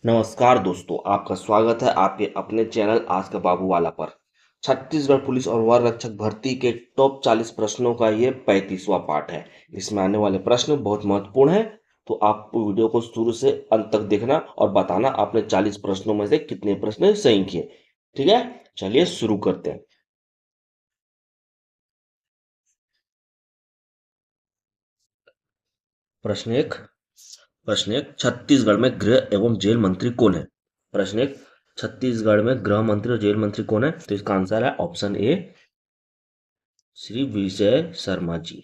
नमस्कार दोस्तों, आपका स्वागत है आपके अपने चैनल आज का बाबू वाला पर। छत्तीसगढ़ पुलिस और वर रक्षक भर्ती के टॉप 40 प्रश्नों का ये 35वां पार्ट है। इसमें आने वाले प्रश्न बहुत महत्वपूर्ण है, तो आप वीडियो को शुरू से अंत तक देखना और बताना आपने 40 प्रश्नों में से कितने प्रश्न सही किए। ठीक है, चलिए शुरू करते हैं। प्रश्न एक, छत्तीसगढ़ में गृह एवं जेल मंत्री कौन है? प्रश्न एक, छत्तीसगढ़ में गृह मंत्री और जेल मंत्री कौन है? तो इसका आंसर है ऑप्शन ए, श्री विजय शर्मा जी।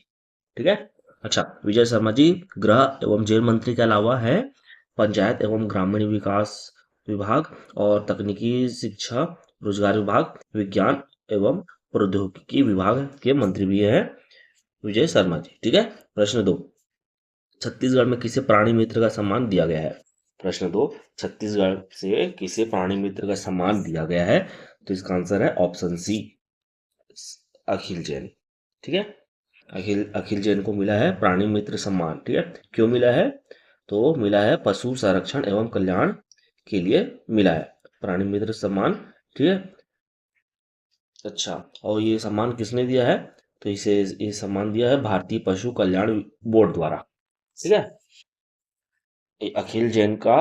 ठीक है। अच्छा, विजय शर्मा जी गृह एवं जेल मंत्री के अलावा है पंचायत एवं ग्रामीण विकास विभाग और तकनीकी शिक्षा रोजगार विभाग, विज्ञान एवं प्रौद्योगिकी विभाग के मंत्री भी हैं विजय शर्मा जी। ठीक है। प्रश्न दो, छत्तीसगढ़ में किसे प्राणी मित्र का सम्मान दिया गया है? प्रश्न दो, छत्तीसगढ़ से किसे प्राणी मित्र का सम्मान दिया गया है? तो इसका आंसर है ऑप्शन सी, अखिल जैन। ठीक है। अखिल अखिल जैन को मिला है प्राणी मित्र सम्मान। ठीक है। क्यों मिला है? तो मिला है पशु संरक्षण एवं कल्याण के लिए मिला है प्राणी मित्र सम्मान। ठीक है। अच्छा, और ये सम्मान किसने दिया है? तो इसे ये सम्मान दिया है भारतीय पशु कल्याण बोर्ड द्वारा। ठीक है। ये अखिल जैन का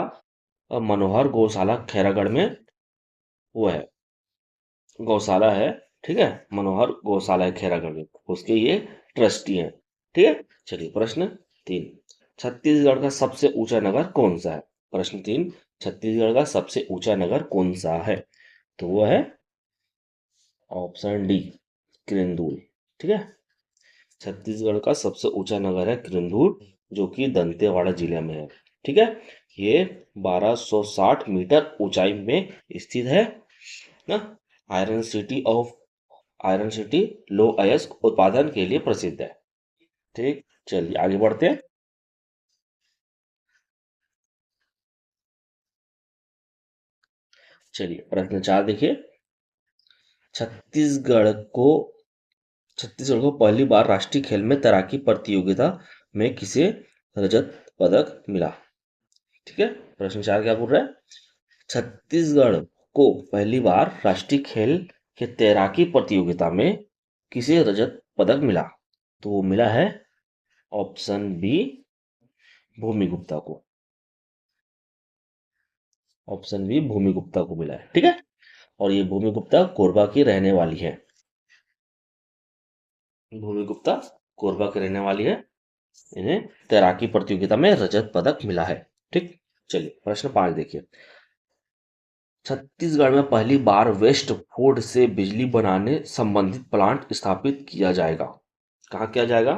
मनोहर गौशाला खैरागढ़ में वो है, गौशाला है। ठीक है, मनोहर गौशाला है खैरागढ़ में, उसके ये ट्रस्टी हैं। ठीक है। चलिए प्रश्न तीन, छत्तीसगढ़ का सबसे ऊंचा नगर कौन सा है? प्रश्न तीन, छत्तीसगढ़ का सबसे ऊंचा नगर कौन सा है? तो वो है ऑप्शन डी, किरंदुल। ठीक है। छत्तीसगढ़ का सबसे ऊंचा नगर है किरंदुल, जो कि दंतेवाड़ा जिले में है। ठीक है। ये 1260 मीटर ऊंचाई में स्थित है ना। Iron city of iron city लो अयस्क उत्पादन के लिए प्रसिद्ध है। ठीक, चलिए आगे बढ़ते हैं। चलिए प्रश्न चार देखिए, छत्तीसगढ़ को छत्तीसगढ़ को पहली बार राष्ट्रीय खेल में तैराकी प्रतियोगिता में किसे रजत पदक मिला? ठीक है। प्रश्न चार क्या बोल रहा है? छत्तीसगढ़ को पहली बार राष्ट्रीय खेल के तैराकी प्रतियोगिता में किसे रजत पदक मिला? तो वो मिला है ऑप्शन बी, भूमि गुप्ता को। ऑप्शन बी, भूमि गुप्ता को मिला है। ठीक है। और ये भूमि गुप्ता कोरबा की रहने वाली है। भूमि गुप्ता कोरबा की रहने वाली है, इन्हें तैराकी प्रतियोगिता में रजत पदक मिला है। ठीक। चलिए प्रश्न पांच देखिए, छत्तीसगढ़ में पहली बार वेस्ट फूड से बिजली बनाने संबंधित प्लांट स्थापित किया जाएगा। कहाँ किया जाएगा?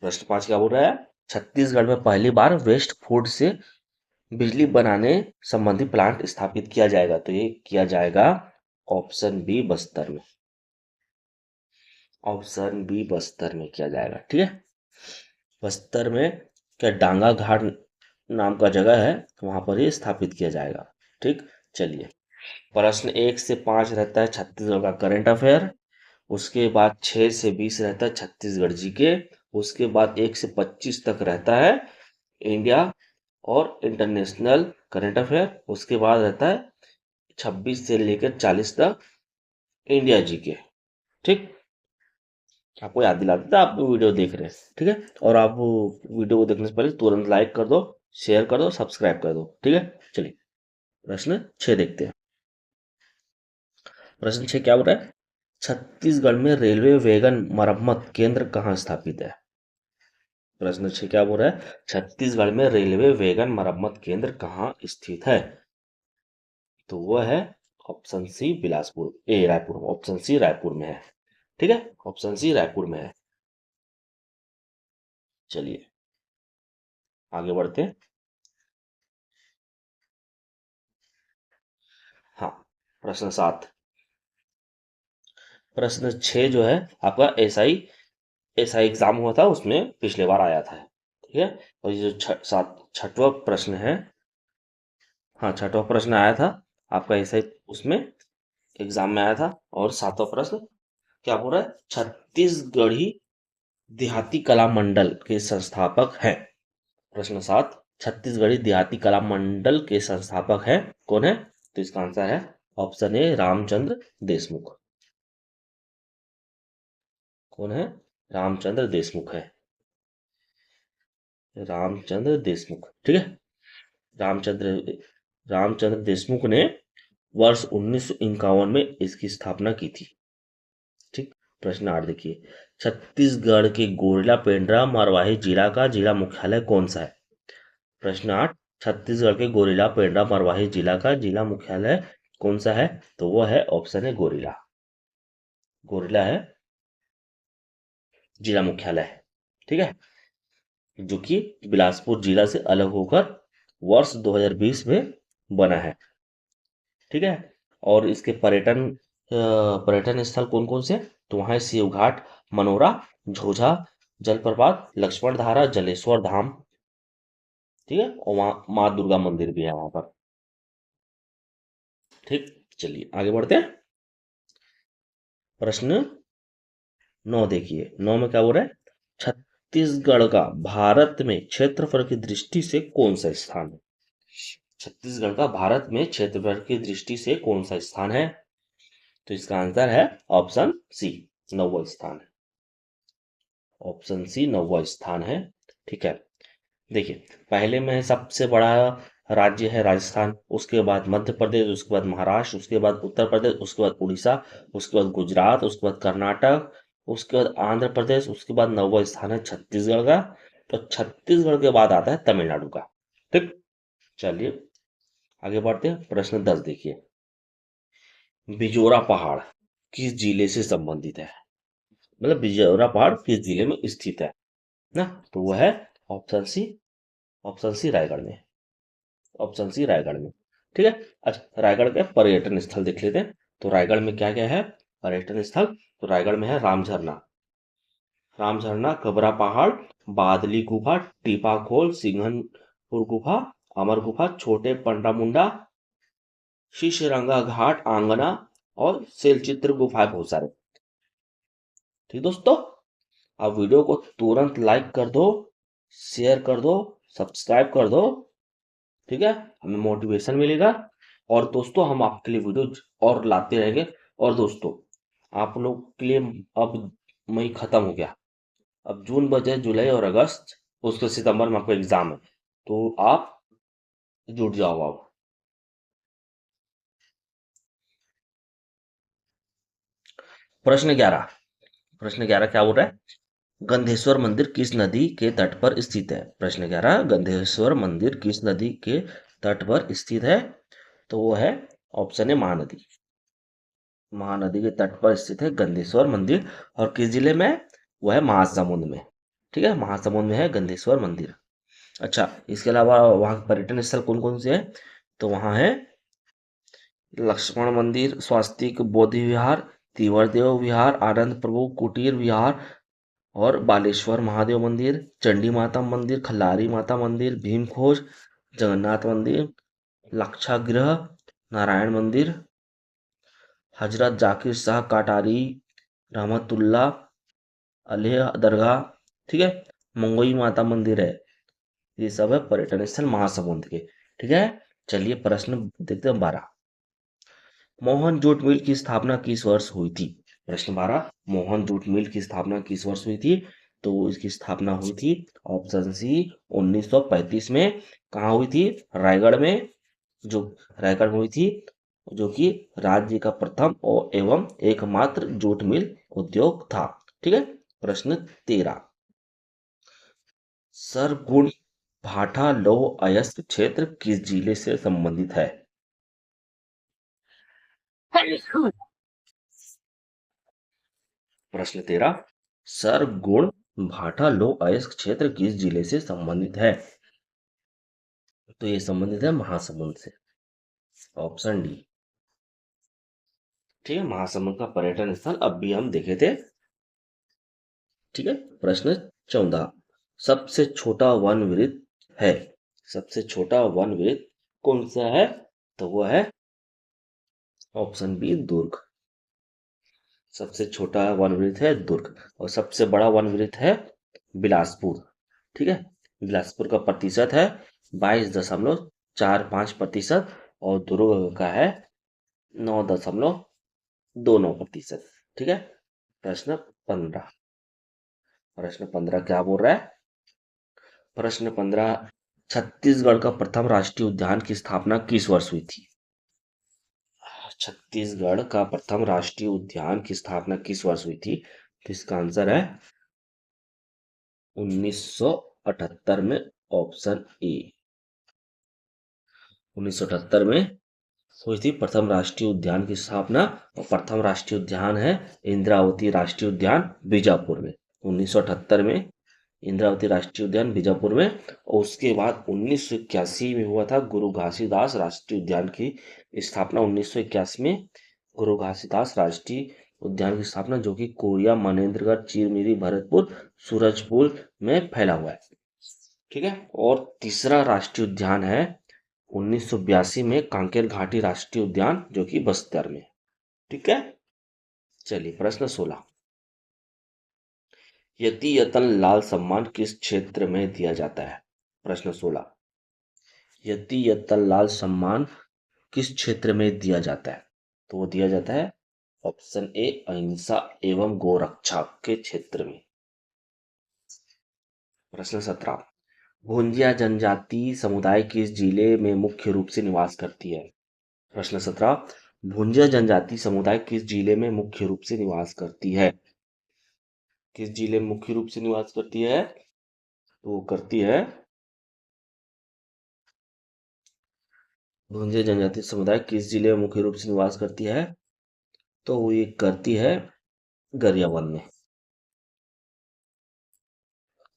प्रश्न पांच क्या बोल रहा है? छत्तीसगढ़ में पहली बार वेस्ट फूड से बिजली बनाने संबंधी प्लांट स्थापित किया जाएगा। तो ये किया जाएगा ऑप्शन बी, बस्तर में। ऑप्शन बी, बस्तर में किया जाएगा। ठीक है। बस्तर में क्या डांगा घाट नाम का जगह है, वहां पर ये स्थापित किया जाएगा। ठीक। चलिए प्रश्न एक से पांच रहता है छत्तीसगढ़ का करंट अफेयर, उसके बाद 6 से 20 रहता है छत्तीसगढ़ जी के, उसके बाद 1 से 25 तक रहता है इंडिया और इंटरनेशनल करंट अफेयर, उसके बाद रहता है 26 से लेकर 40 तक इंडिया जी के। ठीक। आपको याद दिला देता, आप वीडियो देख रहे हैं। ठीक है। और आप वीडियो को देखने से पहले तुरंत लाइक कर दो, शेयर कर दो, सब्सक्राइब कर दो। ठीक है। चलिए प्रश्न छह देखते हैं। प्रश्न छह क्या बोल रहा है? छत्तीसगढ़ में रेलवे वैगन मरम्मत केंद्र कहाँ स्थापित है? प्रश्न छह क्या बोल रहा है? छत्तीसगढ़ में रेलवे वैगन मरम्मत केंद्र कहाँ स्थित है? तो वह है ऑप्शन सी, बिलासपुर, ए रायपुर, ऑप्शन सी रायपुर में है। ठीक है। ऑप्शन सी रायपुर में है। चलिए आगे बढ़ते हैं। हाँ, प्रश्न सात, प्रश्न छह जो है आपका एसआई एग्जाम हुआ था, उसमें पिछले बार आया था। ठीक है। और ये जो छठवां प्रश्न है, हाँ छठवां प्रश्न आया था आपका एसआई, उसमें एग्जाम में आया था। और सातवां प्रश्न क्या बोल रहा है? छत्तीसगढ़ी देहाती कला मंडल के संस्थापक हैं। प्रश्न सात, छत्तीसगढ़ी देहाती कला मंडल के संस्थापक है कौन है? तो इसका आंसर है ऑप्शन ए रामचंद्र देशमुख। कौन है? रामचंद्र देशमुख है। रामचंद्र देशमुख, ठीक है। रामचंद्र रामचंद्र देशमुख ने वर्ष 1951 में इसकी स्थापना की थी। ठीक। प्रश्न 8 देखिए, छत्तीसगढ़ के गोरिला पेंड्रा मरवाही जिला का जिला मुख्यालय कौन सा है? प्रश्न 8, छत्तीसगढ़ के गोरिला पेंड्रा मरवाही जिला का जिला मुख्यालय कौन सा है? तो वो है ऑप्शन है गोरिला। गोरिला है जिला मुख्यालय है, ठीक है, जो कि बिलासपुर जिला से अलग होकर वर्ष 2020 में बना है, ठीक है। और इसके पर्यटन स्थल कौन कौन से? तो वहां शिव घाट, मनोरा, झोझा जलप्रपात, लक्ष्मण धारा, जलेश्वर धाम, ठीक है, और वहां माँ दुर्गा मंदिर भी है वहां पर। ठीक, चलिए आगे बढ़ते हैं। प्रश्न 9 देखिए, 9 में क्या बोल रहा है? छत्तीसगढ़ का भारत में क्षेत्रफल की दृष्टि से कौन सा स्थान है? छत्तीसगढ़ का भारत में क्षेत्रफल की दृष्टि से कौन सा स्थान है? तो इसका आंसर है ऑप्शन सी, 9वां स्थान है। ऑप्शन सी 9वां स्थान है, ठीक है। देखिए, पहले में सबसे बड़ा राज्य है राजस्थान, उसके बाद मध्य प्रदेश, उसके बाद महाराष्ट्र, उसके बाद उत्तर प्रदेश, उसके बाद उड़ीसा, उसके बाद गुजरात, उसके बाद कर्नाटक, उसके बाद आंध्र प्रदेश, उसके बाद 9वां स्थान है छत्तीसगढ़ का। तो छत्तीसगढ़ के बाद आता है तमिलनाडु का। ठीक, चलिए आगे बढ़ते हैं। प्रश्न 10 देखिए, बिजोरा पहाड़ किस जिले से संबंधित है? मतलब बिजोरा पहाड़ किस जिले में स्थित है ना? तो वो है option C, option C Raigarh में। ऑप्शन सी रायगढ़ में, ठीक है। अच्छा, रायगढ़ के पर्यटन स्थल देख लेते हैं। तो रायगढ़ में क्या क्या है पर्यटन स्थल? तो रायगढ़ में है राम झरना, कबरा पहाड़, बादली गुफा, टीपा खोल, सिंघनपुर गुफा, अमर गुफा, छोटे पंडा मुंडा, शीशरंगा घाट, आंगना और शैलचित्र गुफाएं बहुत सारे। ठीक दोस्तों, आप वीडियो को तुरंत लाइक कर दो, शेयर कर दो, सब्सक्राइब कर दो, ठीक है, हमें मोटिवेशन मिलेगा। और दोस्तों, हम आपके लिए वीडियो और लाते रहेंगे। और दोस्तों, आप लोग के लिए अब मई खत्म हो गया, अब जून बचे, जुलाई और अगस्त, उसके सितंबर में आपका एग्जाम है, तो आप जुट जाओ अब। प्रश्न 11, प्रश्न 11 क्या बोल रहा है? गंधेश्वर मंदिर किस नदी के तट पर स्थित है? प्रश्न 11, गंधेश्वर मंदिर किस नदी के तट पर स्थित है? तो वो है ऑप्शन है महानदी। महानदी के तट पर स्थित है गंधेश्वर मंदिर। और किस जिले में? वो है महासमुंद में, ठीक है, महासमुंद में है गंधेश्वर मंदिर। अच्छा, इसके अलावा वहाँ के पर्यटन स्थल कौन कौन से हैं? तो वहाँ है लक्ष्मण मंदिर, स्वास्तिक बौद्ध विहार, तिवरदेव विहार, आनंद प्रभु कुटीर विहार और बालेश्वर महादेव मंदिर, चंडी माता मंदिर, खल्लारी माता मंदिर, भीमखोज, जगन्नाथ मंदिर, लाक्षागृह, नारायण मंदिर, हजरत जाकिर शाह काटारी, रहमतुल्ला अलह दरगाह, ठीक है, मंगोई माता मंदिर है। ये सब है पर्यटन स्थल महासमुंद के, ठीक है। चलिए प्रश्न देखते हैं 12, मोहन जूट मिल की स्थापना किस वर्ष हुई थी? प्रश्न 12, मोहन जूट मिल की स्थापना किस वर्ष हुई थी? तो इसकी स्थापना हुई थी ऑप्शन सी 1935 में। कहाँ हुई थी? रायगढ़ में, जो रायगढ़ में हुई थी, जो कि राज्य का प्रथम और एवं एकमात्र जूट मिल उद्योग था, ठीक है। प्रश्न 13, सरगुण भाठा लौह अयस्क क्षेत्र किस जिले से संबंधित है? प्रश्न 13, सरगुण भाठा लौह अयस्क क्षेत्र किस जिले से संबंधित है? तो ये संबंधित है महासमुंद से, ऑप्शन डी, ठीक है। महासमुंद का पर्यटन स्थल अब भी हम देखे थे, ठीक है। प्रश्न 14, सबसे छोटा वन वृत्त है, सबसे छोटा वन वृत्त कौन सा है? तो वो है ऑप्शन बी दुर्ग। सबसे छोटा वन वृत्त है दुर्ग। और सबसे बड़ा वन वृत्त है बिलासपुर, ठीक है। बिलासपुर का प्रतिशत है 22.45% और दुर्ग का है 9.29%। ठीक है। प्रश्न 15। प्रश्न 15 क्या बोल रहा है? प्रश्न 15, छत्तीसगढ़ का प्रथम राष्ट्रीय उद्यान की स्थापना किस वर्ष हुई थी? छत्तीसगढ़ का प्रथम राष्ट्रीय उद्यान की स्थापना किस वर्ष हुई थी? तो इसका आंसर है 1978 में, ऑप्शन ए। 1978 में हुई थी प्रथम राष्ट्रीय उद्यान की स्थापना, और प्रथम राष्ट्रीय उद्यान है इंद्रावती राष्ट्रीय उद्यान बीजापुर में। 1978 में इंद्रावती राष्ट्रीय उद्यान बीजापुर में, और उसके बाद 1981 में हुआ था गुरु घासीदास राष्ट्रीय उद्यान की स्थापना। 1981 में गुरु घासीदास राष्ट्रीय उद्यान की स्थापना, जो कि कोरिया, मनेन्द्रगढ़, चिरमिरी, भरतपुर, सूरजपुर में फैला हुआ है। ठीक है। और तीसरा राष्ट्रीय उद्यान है 1982 में कांकेर घाटी राष्ट्रीय उद्यान, जो कि बस्तर में। ठीक है। चलिए प्रश्न 16, यति यतन लाल सम्मान किस क्षेत्र में दिया जाता है? प्रश्न 16, यति यतन लाल सम्मान किस क्षेत्र में दिया जाता है? तो वो दिया जाता है ऑप्शन ए, अहिंसा एवं गोरक्षा के क्षेत्र में। प्रश्न 17, भुंजिया जनजाति समुदाय किस जिले में मुख्य रूप से निवास करती है? प्रश्न 17, भुंजिया जनजाति समुदाय किस जिले में मुख्य रूप से निवास करती है? किस जिले में मुख्य रूप से निवास करती है? तो वो करती है, भुंजिया जनजाति समुदाय किस जिले में मुख्य रूप से निवास करती है? तो वो ये करती है गरियाबंद में।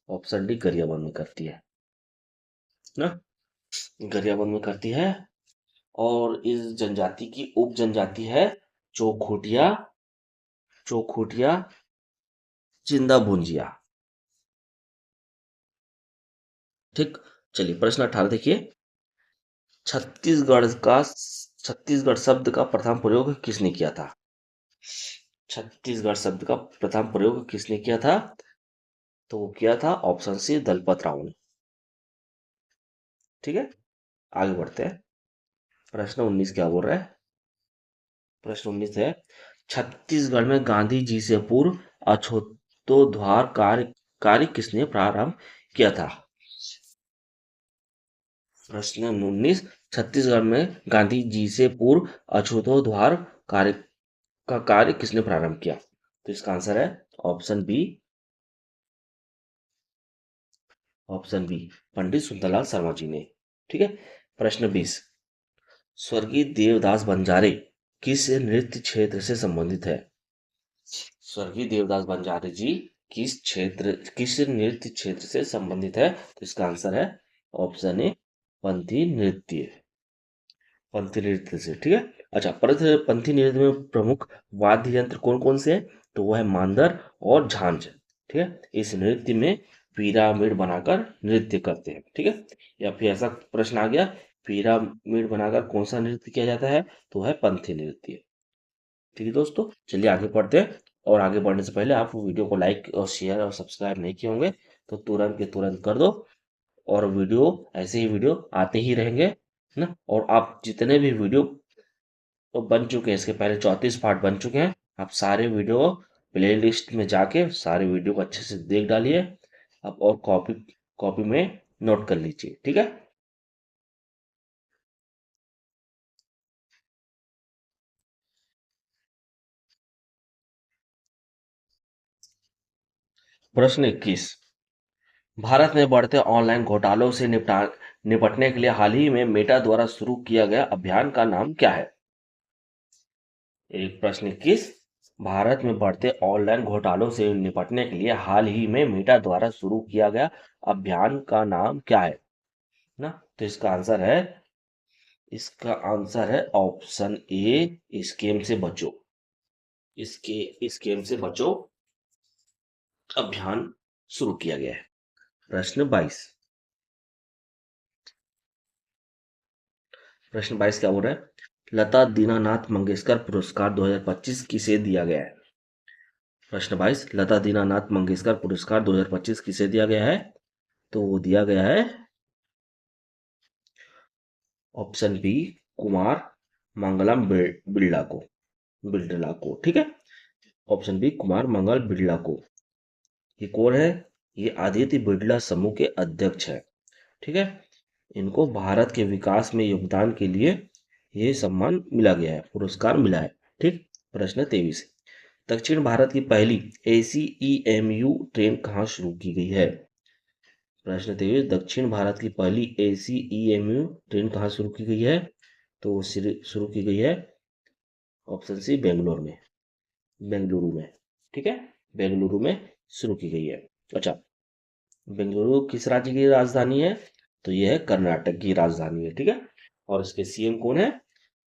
ऑप्शन डी, गरियाबंद में करती है ना, गरियाबंद में करती है। और इस जनजाति की उप जनजाति है चौखुटिया, चौखुटिया जिंदा भुंजिया। ठीक। चलिए प्रश्न 18 देखिए, छत्तीसगढ़ का छत्तीसगढ़ शब्द का प्रथम प्रयोग किसने किया था? छत्तीसगढ़ शब्द का प्रथम प्रयोग किसने किया था? तो वो किया था ऑप्शन सी, दलपत राव ने। ठीक है। आगे बढ़ते हैं। प्रश्न 19 क्या बोल रहा है? प्रश्न 19 है, छत्तीसगढ़ में गांधी जी से पूर्व अछूतोद्धार कार्य किसने प्रारंभ किया था? प्रश्न 19, छत्तीसगढ़ में गांधी जी से पूर्व अछूतोद्धार कार्य का कार्य किसने प्रारंभ किया? तो इसका आंसर है option B, option B, Pandit Sundarlal Sharma ji ने। ठीक है। प्रश्न 20, स्वर्गीय देवदास बंजारे किस नृत्य क्षेत्र से संबंधित है? स्वर्गीय देवदास बंजारे जी किस नृत्य क्षेत्र से संबंधित है? तो इसका आंसर है ऑप्शन ए, पंथी नृत्य। पंथी नृत्य से। ठीक है। अच्छा, पंथी नृत्य में प्रमुख वाद्य यंत्र कौन कौन से हैं? तो वो है मांदर और झांझ। ठीक है। इस नृत्य में पिरामिड बनाकर नृत्य करते हैं। ठीक है। या फिर ऐसा प्रश्न आ गया, पिरामिड बनाकर कौन सा नृत्य किया जाता है? तो है पंथी नृत्य। ठीक है दोस्तों, चलिए आगे बढ़ते हैं। और आगे बढ़ने से पहले आप वीडियो को लाइक और शेयर और सब्सक्राइब नहीं किए होंगे तो तुरंत के तुरंत कर दो। और वीडियो, ऐसे ही वीडियो आते ही रहेंगे ना। और आप जितने भी वीडियो तो बन चुके हैं, इसके पहले 34 पार्ट बन चुके हैं, आप सारे वीडियो प्ले लिस्ट में जाके सारे वीडियो को अच्छे से देख डालिए अब, और कॉपी कॉपी में नोट कर लीजिए। ठीक है। प्रश्न 21, भारत में बढ़ते ऑनलाइन घोटालों से निपटने के लिए हाल ही में मेटा द्वारा शुरू किया गया अभियान का नाम क्या है? एक प्रश्न 21, भारत में बढ़ते ऑनलाइन घोटालों से निपटने के लिए हाल ही में मेटा द्वारा शुरू किया गया अभियान का नाम क्या है ना? तो इसका आंसर है ऑप्शन ए, स्कैम से बचो। स्कैम से बचो अभियान शुरू किया गया है। प्रश्न 22, प्रश्न 22 क्या बोल रहा है? लता दीनानाथ मंगेशकर पुरस्कार 2025 किसे दिया गया है? प्रश्न 22, लता दीनानाथ मंगेशकर पुरस्कार 2025 किसे दिया गया है? तो वो दिया गया है ऑप्शन बी कुमार मंगलम बिरला को, ठीक है। ऑप्शन बी कुमार मंगल बिरला को। ये कौन है? ये आदित्य बिरला समूह के अध्यक्ष है, ठीक है। इनको भारत के विकास में योगदान के लिए ये सम्मान मिला गया है, पुरस्कार मिला है, ठीक। प्रश्न 23, दक्षिण भारत की पहली ACEMU ट्रेन कहाँ शुरू की गई है? प्रश्न 23, दक्षिण भारत की पहली ACEMU ट्रेन कहाँ शुरू की गई है? तो वो शुरू की गई है ऑप्शन सी बेंगलुरु में, ठीक है। बेंगलुरु में शुरू की गई है। अच्छा, बेंगलुरु किस राज्य की राजधानी है? तो यह है कर्नाटक की राजधानी है, ठीक है। और इसके सीएम कौन है?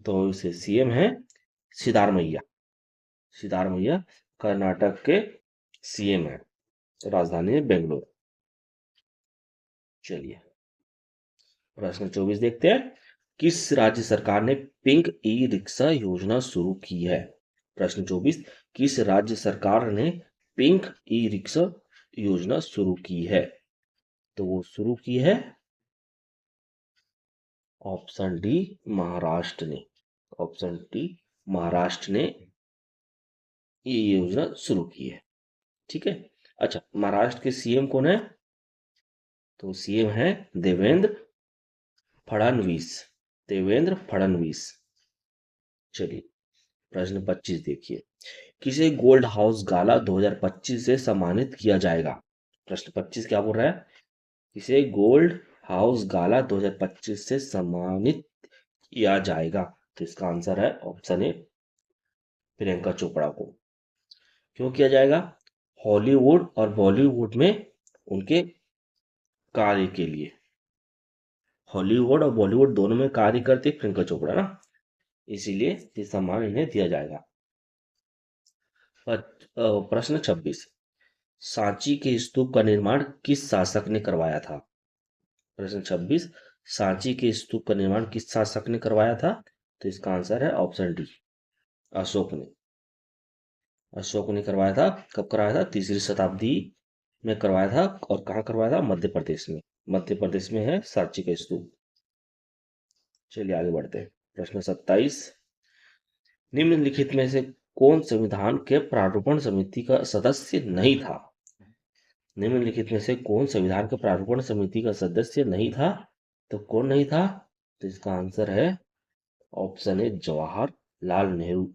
तो इसके सीएम है सिद्धारमैया। सिद्धारमैया कर्नाटक के सीएम है, राजधानी है बेंगलुरु। चलिए प्रश्न 24 देखते हैं। किस राज्य सरकार ने पिंक ई रिक्शा योजना शुरू की है? प्रश्न 24, किस राज्य सरकार ने पिंक ई रिक्शा योजना शुरू की है? तो वो शुरू की है ऑप्शन डी महाराष्ट्र ने। ऑप्शन डी महाराष्ट्र ने ये योजना शुरू की है, ठीक है। अच्छा, महाराष्ट्र के सीएम कौन है? तो सीएम है देवेंद्र फडणवीस। देवेंद्र फडणवीस। चलिए प्रश्न 25 देखिए। किसे गोल्ड हाउस गाला 2025 से सम्मानित किया जाएगा? प्रश्न 25 क्या बोल रहा है? किसे गोल्ड हाउस गाला 2025 से सम्मानित किया जाएगा? तो इसका आंसर है ऑप्शन ए प्रियंका चोपड़ा को। क्यों किया जाएगा? हॉलीवुड और बॉलीवुड में उनके कार्य के लिए। हॉलीवुड और बॉलीवुड दोनों में कार्य करती प्रियंका चोपड़ा ना, इसीलिए ये सम्मान इन्हें दिया जाएगा। प्रश्न 26, सांची के स्तूप का निर्माण किस शासक ने करवाया था? प्रश्न 26, सांची के स्तूप का निर्माण किस शासक ने करवाया था? तो इसका आंसर है ऑप्शन डी अशोक ने। अशोक ने करवाया था। कब करवाया था? 3री शताब्दी में करवाया था। और कहाँ करवाया था? मध्य प्रदेश में। मध्य प्रदेश में है सांची का स्तूप। चलिए आगे बढ़ते हैं। प्रश्न 27, निम्नलिखित में से कौन संविधान के प्रारूपण समिति का सदस्य नहीं था? निम्नलिखित में से कौन संविधान के प्रारूपण समिति का सदस्य नहीं था? तो कौन नहीं था? तो इसका आंसर है option A Jawaharlal Nehru.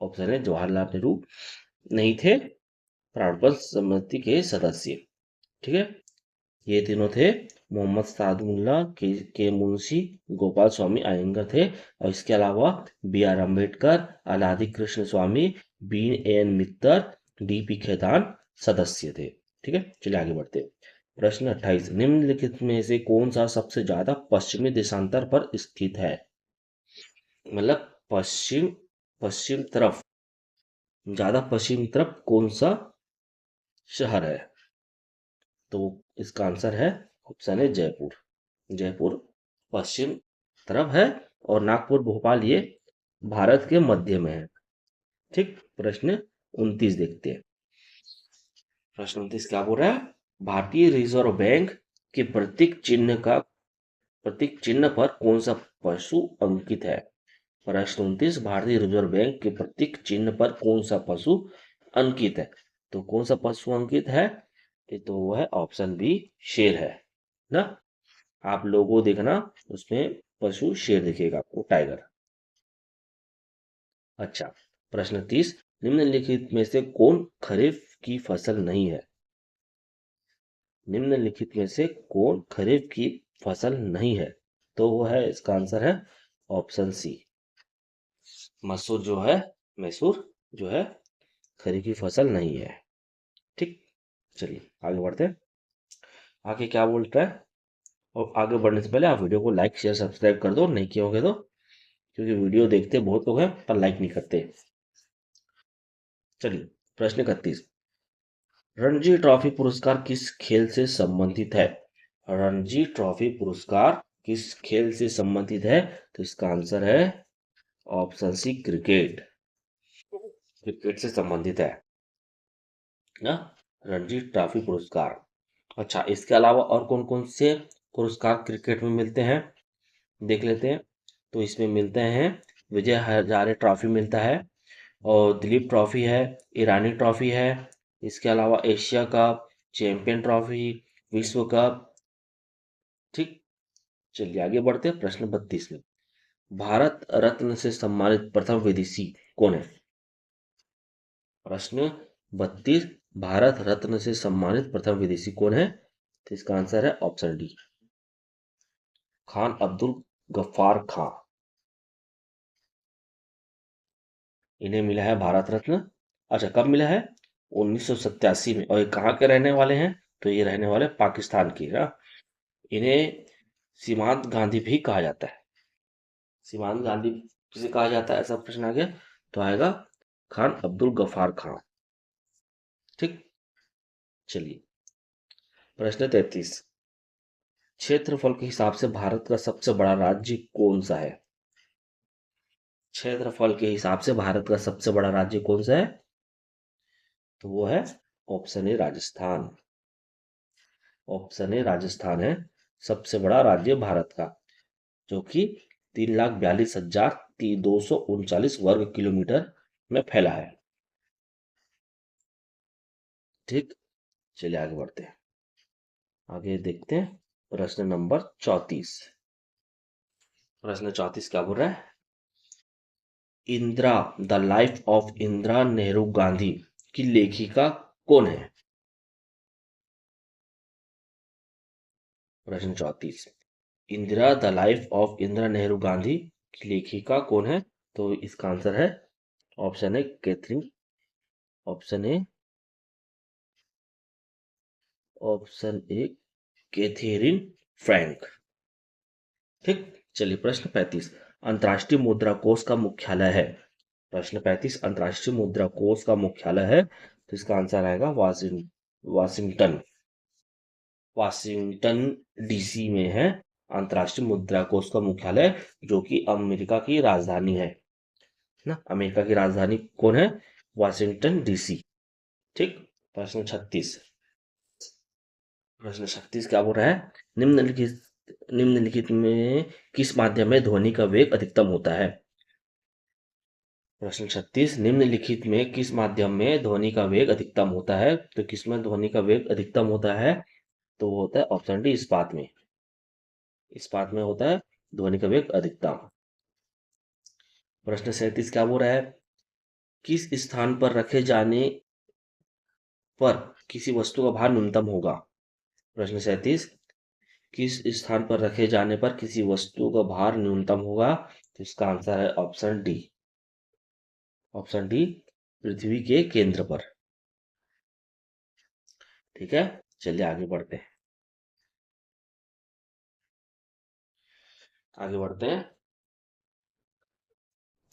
Option A Jawaharlal Nehru नहीं थे प्रारूपण समिति के सदस्य, ठीक है। ये तीनों थे मोहम्मद सादुल्ला के मुंशी गोपाल स्वामी अयंगर थे, और इसके अलावा BR अम्बेडकर, अलादि कृष्ण स्वामी, BN मित्तर, DP खेतान सदस्य थे, ठीक है। चलिए आगे बढ़ते हैं। प्रश्न 28, निम्नलिखित में से कौन सा सबसे ज्यादा पश्चिमी देशांतर पर स्थित है? मतलब पश्चिम तरफ, ज्यादा पश्चिम तरफ कौन सा शहर है? तो इसका आंसर है ऑप्शन है जयपुर। जयपुर पश्चिम तरफ है, और नागपुर भोपाल ये भारत के मध्य में है, ठीक। प्रश्न 29 देखते हैं। प्रश्न 29 क्या बोल रहा है? भारतीय रिजर्व बैंक के प्रतीक चिन्ह पर कौन सा पशु अंकित है? प्रश्न 29, भारतीय रिजर्व बैंक के प्रतीक चिन्ह पर कौन सा पशु अंकित है? तो कौन सा पशु अंकित है? ये तो वो है ऑप्शन बी शेर है ना। आप लोगो देखना, उसमें पशु शेर दिखेगा आपको, टाइगर। अच्छा, प्रश्न 30, निम्नलिखित में से कौन खरीफ की फसल नहीं है? निम्नलिखित में से कौन खरीफ की फसल नहीं है? तो वो है, इसका आंसर है ऑप्शन सी मसूर मैसूर जो है खरीफ की फसल नहीं है, ठीक। चलिए आगे बढ़ते हैं। आगे क्या बोलता है? और आगे बढ़ने से पहले आप वीडियो को लाइक शेयर सब्सक्राइब कर दो, नहीं किया होगे तो, क्योंकि वीडियो देखते बहुत लोग हैं पर लाइक नहीं करते। चलिए प्रश्न 31, रणजी ट्रॉफी पुरस्कार किस खेल से संबंधित है? रणजी ट्रॉफी पुरस्कार किस खेल से संबंधित है? तो इसका आंसर है ऑप्शन सी क्रिकेट। क्रिकेट से संबंधित है ना रणजी ट्रॉफी पुरस्कार। अच्छा, इसके अलावा और कौन कौन से पुरस्कार क्रिकेट में मिलते हैं, देख लेते हैं। तो इसमें मिलते हैं, विजय हजारे ट्रॉफी मिलता है, और दिलीप ट्रॉफी है, ईरानी ट्रॉफी है, इसके अलावा एशिया कप, चैंपियन ट्रॉफी, विश्व कप। ठीक, चलिए आगे बढ़ते हैं प्रश्न 32 में। भारत रत्न से सम्मानित प्रथम विदेशी कौन है? प्रश्न 32, भारत रत्न से सम्मानित प्रथम विदेशी कौन है? तो इसका आंसर है ऑप्शन डी, खान अब्दुल गफ्फार खां। इन्हें मिला है भारत रत्न। अच्छा, कब मिला है? 1987 में। और ये कहाँ के रहने वाले हैं? तो ये रहने वाले पाकिस्तान के ना। इन्हें सीमांत गांधी भी कहा जाता है। सीमांत गांधी किसे कहा जाता है, ऐसा प्रश्न आ गया तो आएगा खान अब्दुल गफ्फार खान। ठीक, चलिए प्रश्न 33, क्षेत्रफल के हिसाब से भारत का सबसे बड़ा राज्य कौन सा है? क्षेत्रफल के हिसाब से भारत का सबसे बड़ा राज्य कौन सा है? तो वो है option A Rajasthan. Option A Rajasthan है सबसे बड़ा राज्य भारत का, जो कि 3,42,239 वर्ग किलोमीटर में फैला है। ठीक, चलिए आगे बढ़ते हैं। आगे देखते हैं प्रश्न नंबर 34। प्रश्न 34 क्या बोल रहा है? Indira, the life of Indira Nehru Gandhi की लेखिका कौन है? प्रश्न 34, Indira, the life of Indira Nehru Gandhi की लेखिका कौन है? तो इसका आंसर है option A Catherine, option A, option A Catherine Frank. ठीक, चलिए प्रश्न 35, अंतर्राष्ट्रीय मुद्रा कोष का मुख्यालय है। प्रश्न 35, अंतर्राष्ट्रीय मुद्रा कोष का मुख्यालय है, तो इसका आंसर आएगा वाशिंगटन। वाशिंगटन डीसी में है अंतर्राष्ट्रीय मुद्रा कोष का मुख्यालय, जो कि अमेरिका की राजधानी है ना। अमेरिका की राजधानी कौन है? Washington DC. ठीक, प्रश्न 36। प्रश्न 36 क्या बोल रहा है? निम्नलिखित में किस माध्यम में ध्वनि का वेग अधिकतम होता है? प्रश्न 36, निम्नलिखित में किस माध्यम में ध्वनि का वेग अधिकतम होता है? तो किसमें ध्वनि का वेग अधिकतम होता है? तो वो होता है ऑप्शन डी, इस्पात में। इस्पात में होता है ध्वनि का वेग अधिकतम। प्रश्न 37 क्या बोल रहा है? किस स्थान पर रखे जाने पर किसी वस्तु का भार न्यूनतम होगा? प्रश्न 37, किस स्थान पर रखे जाने पर किसी वस्तु का भार न्यूनतम होगा? तो इसका आंसर है ऑप्शन डी, ऑप्शन डी, पृथ्वी के केंद्र पर। ठीक है, चलिए आगे बढ़ते हैं। आगे बढ़ते हैं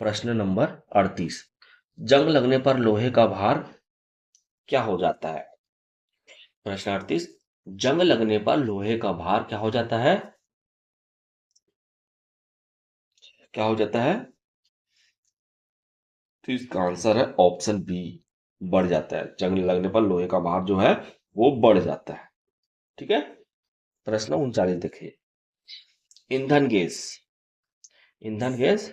प्रश्न नंबर 38, जंग लगने पर लोहे का भार क्या हो जाता है? प्रश्न 38, जंग लगने पर लोहे का भार क्या हो जाता है? क्या हो जाता है? तो इसका आंसर है ऑप्शन बी, बढ़ जाता है। जंग लगने पर लोहे का भार जो है वो बढ़ जाता है। ठीक है, प्रश्न 39 देखिए, ईंधन गैस, ईंधन गैस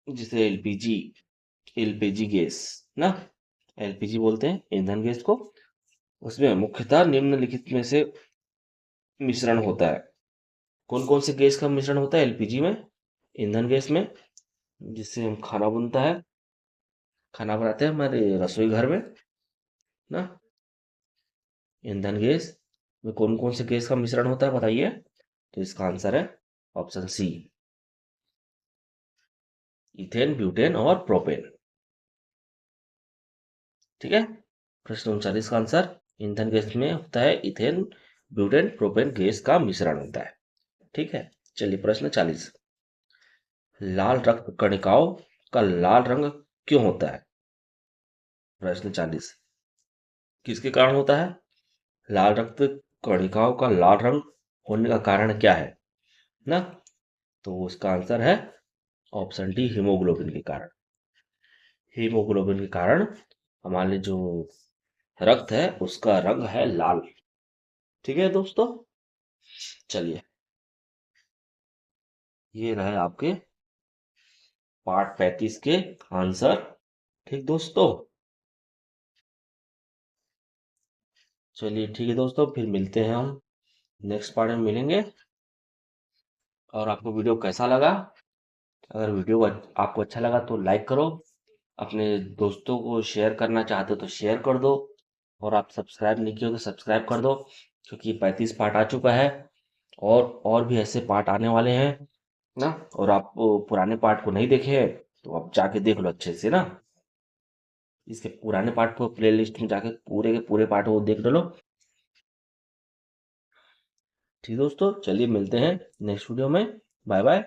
जिसे एलपीजी, एलपीजी गैस ना, एलपीजी बोलते हैं ईंधन गैस को। उसमें मुख्यतः निम्नलिखित में से मिश्रण होता है। कौन कौन से गैस का मिश्रण होता है एलपीजी में, ईंधन गैस में? जिससे हम खाना बनता है, खाना बनाते हैं हमारे रसोई घर में ना। ईंधन गैस में कौन कौन से गैस का मिश्रण होता है बताइए? तो इसका आंसर है ऑप्शन सी, इथेन, ब्यूटेन और प्रोपेन। ठीक है, प्रश्न 39 का आंसर ईंधन गैस में होता है इथेन, ब्यूटेन, प्रोपेन गैस का मिश्रण होता है। ठीक है, चलिए प्रश्न 40, लाल रक्त कणिकाओं का लाल रंग क्यों होता है? प्रश्न 40, किसके कारण होता है? लाल रक्त कणिकाओं का लाल रंग होने का कारण क्या है ना? तो उसका आंसर है ऑप्शन डी, हीमोग्लोबिन के कारण। हीमोग्लोबिन के कारण हमारे जो रक्त है उसका रंग है लाल। ठीक है दोस्तों, चलिए ये रहे आपके पार्ट 35 के आंसर। ठीक दोस्तों, चलिए ठीक है दोस्तों, फिर मिलते हैं हम नेक्स्ट पार्ट में मिलेंगे। और आपको वीडियो कैसा लगा? अगर वीडियो आपको अच्छा लगा तो लाइक करो, अपने दोस्तों को शेयर करना चाहते हो तो शेयर कर दो, और आप सब्सक्राइब नहीं किए हो तो सब्सक्राइब कर दो, क्योंकि 35 पार्ट आ चुका है और भी ऐसे पार्ट आने वाले हैं ना। और आप वो पुराने पार्ट को नहीं देखे हैं तो आप जाके देख लो अच्छे से ना, इसके पुराने पार्ट को प्लेलिस्ट में जाके पूरे के पूरे पार्ट को देख लो। ठीक दोस्तों, चलिए मिलते हैं नेक्स्ट वीडियो में। Bye bye.